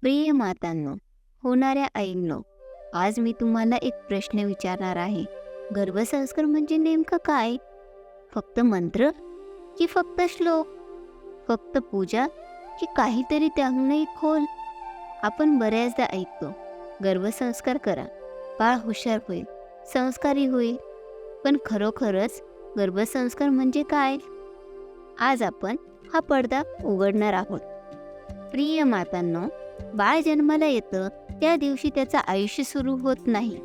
प्रिय मातांनो, होणाऱ्या आईंनो, आज मी तुम्हाला एक प्रश्न विचारणार आहे. गर्भसंस्कार म्हणजे नेमकं काय? फक्त मंत्र की फक्त श्लोक? फक्त पूजा की काहीतरी त्याहूनही खोल? आपण बऱ्याचदा ऐकतो, गर्भसंस्कार करा, बाळ हुशार होईल, संस्कारी होईल. पण खरोखरच गर्भसंस्कार म्हणजे काय? आज आपण हा पडदा उघडणार आहोत. प्रिय मातांनो, बाळ जन्माला येतं त्या दिवशी त्याचं आयुष्य सुरू होत नाही.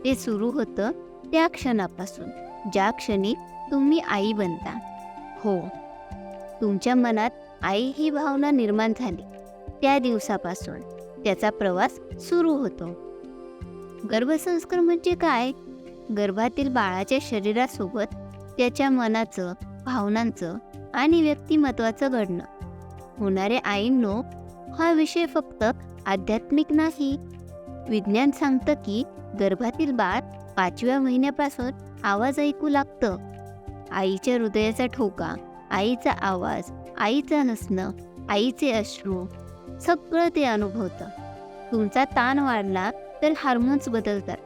ते सुरू होतं त्या क्षणापासून, ज्या क्षणी तुम्ही आई बनता. हो, तुमच्या मनात आई ही भावना निर्माण झाली त्या दिवसापासून त्याचा प्रवास सुरू होतो. गर्भसंस्कार म्हणजे काय? गर्भातील बाळाच्या शरीरासोबत त्याच्या मनाचं, भावनांचं आणि व्यक्तिमत्वाचं घडणं. होणाऱ्या आईंनो, हा विषय फक्त आध्यात्मिक नाही. विज्ञान सांगतं की गर्भातील बाळ 5व्या महिन्यापासून आवाज ऐकू लागतं. आईच्या हृदयाचा ठोका, आईचा आवाज, आईचं हसणं, आईचे अश्रू, सगळं ते अनुभवतं. तुमचा ताण वाढला तर हार्मोन्स बदलतात.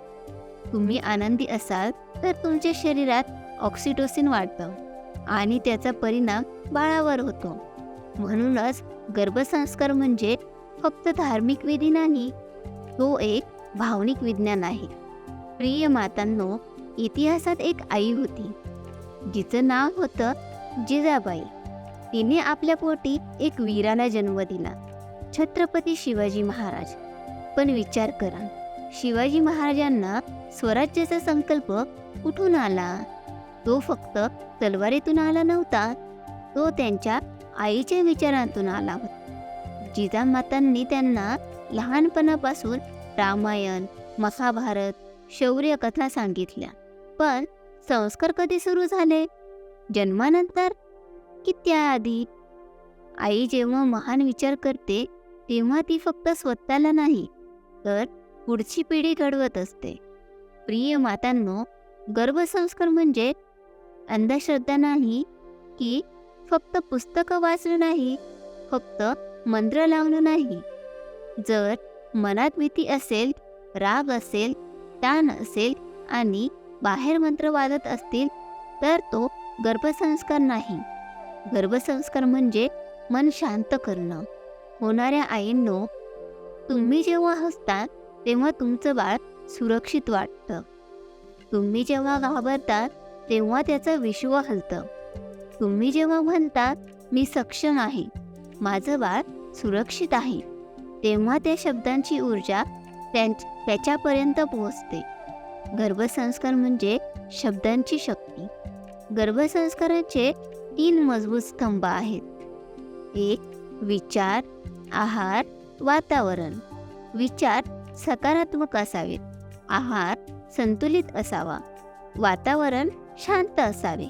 तुम्ही आनंदी असाल तर तुमच्या शरीरात ऑक्सिटोसिन वाढतं आणि त्याचा परिणाम बाळावर होतो. म्हणूनच गर्भसंस्कार म्हणजे फक्त धार्मिक विधी नाही, तो एक भावनिक विज्ञान आहे. प्रिय मातांनो, इतिहासात एक आई होती जिचं नाव होतं जिजाबाई. तिने आपल्या पोटी एक वीराला जन्म दिला, छत्रपती शिवाजी महाराज. पण विचार करा, शिवाजी महाराजांना स्वराज्याचा संकल्प कुठून आला? तो फक्त तलवारीतून आला नव्हता, तो त्यांच्या आईच्या विचारांतून आला होता. जिजामातांनी त्यांना लहानपणापासून रामायण, महाभारत, शौर्य कथा सांगितल्या. पण संस्कार कधी सुरू झाले? जन्मानंतर की त्याआधी? आई जेव्हा महान विचार करते तेव्हा ती फक्त स्वतःला नाही तर पुढची पिढी घडवत असते. प्रिय मातांनो, गर्भसंस्कार म्हणजे अंधश्रद्धा नाही, की फक्त पुस्तकं वाचणं नाही, फक्त मंत्र लावणं नाही. जर मनात भीती असेल, राग असेल, ताण असेल आणि बाहेर मंत्र वाजत असतील तर तो गर्भसंस्कार नाही. गर्भसंस्कार म्हणजे मन शांत करणं. होणाऱ्या आईंनो, तुम्ही जेव्हा हसता तेव्हा तुमचं बाळ सुरक्षित वाटतं. तुम्ही जेव्हा घाबरता तेव्हा त्याचं विश्व हलतं. तुम्ही जेव्हा म्हणता मी सक्षम आहे, माझं बाळ सुरक्षित आहे, तेव्हा त्या शब्दांची ऊर्जा त्याच्यापर्यंत पोहोचते. गर्भसंस्कार म्हणजे शब्दांची शक्ती. गर्भसंस्काराचे 3 मजबूत स्तंभ आहेत. 1. विचार, आहार, वातावरण. विचार सकारात्मक असावेत, आहार संतुलित असावा, वातावरण शांत असावे.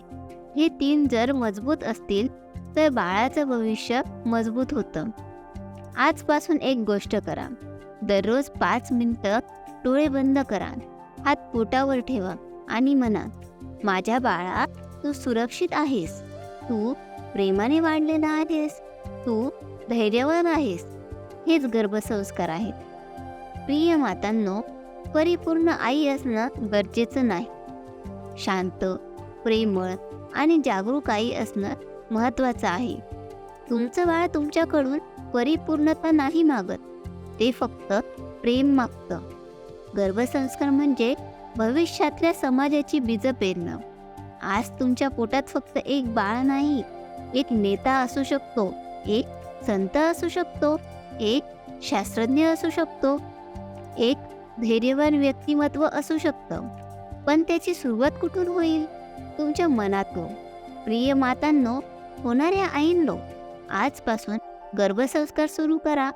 हे 3 जर मजबूत असतील तर बाळाचं भविष्य मजबूत होतं. आजपासून एक गोष्ट करा. दररोज 5 मिनिटं डोळे बंद करा, हात पोटावर ठेवा आणि म्हणा, माझ्या बाळा, तू सुरक्षित आहेस, तू प्रेमाने वाढलेला आहेस, तू धैर्यवान आहेस. हेच गर्भसंस्कार आहेत. प्रिय मातांनो, परिपूर्ण आई असणं गरजेचं नाही. शांत, प्रेमळ आणि जागरूक आई असणं महत्त्वाचं आहे. तुमचं बाळ तुमच्याकडून परिपूर्णता नाही मागत, ते फक्त प्रेम मागतं. गर्भसंस्कार म्हणजे भविष्यातल्या समाजाची बीजं पेरणं. आज तुमच्या पोटात फक्त एक बाळ नाही, एक नेता असू शकतो, एक संत असू शकतो, एक शास्त्रज्ञ असू शकतो, एक धैर्यवान व्यक्तिमत्व असू शकतं. पण त्याची सुरुवात कुठून होईल? तुमच्या मनातून. प्रिय मातांनो, होणाऱ्या आईंनो, आजपासून गर्भसंस्कार सुरू करा.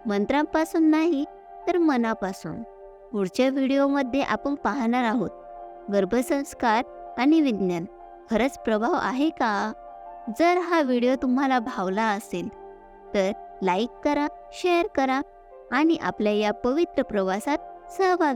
मंत्रांपासून नाही तर मनापासून. पुढच्या व्हिडिओमध्ये आपण पाहणार आहोत, गर्भसंस्कार आणि विज्ञान खरंच प्रभाव आहे का? जर हा व्हिडिओ तुम्हाला भावला असेल तर लाईक करा, शेअर करा आणि आपल्या या पवित्र प्रवासात सहभागी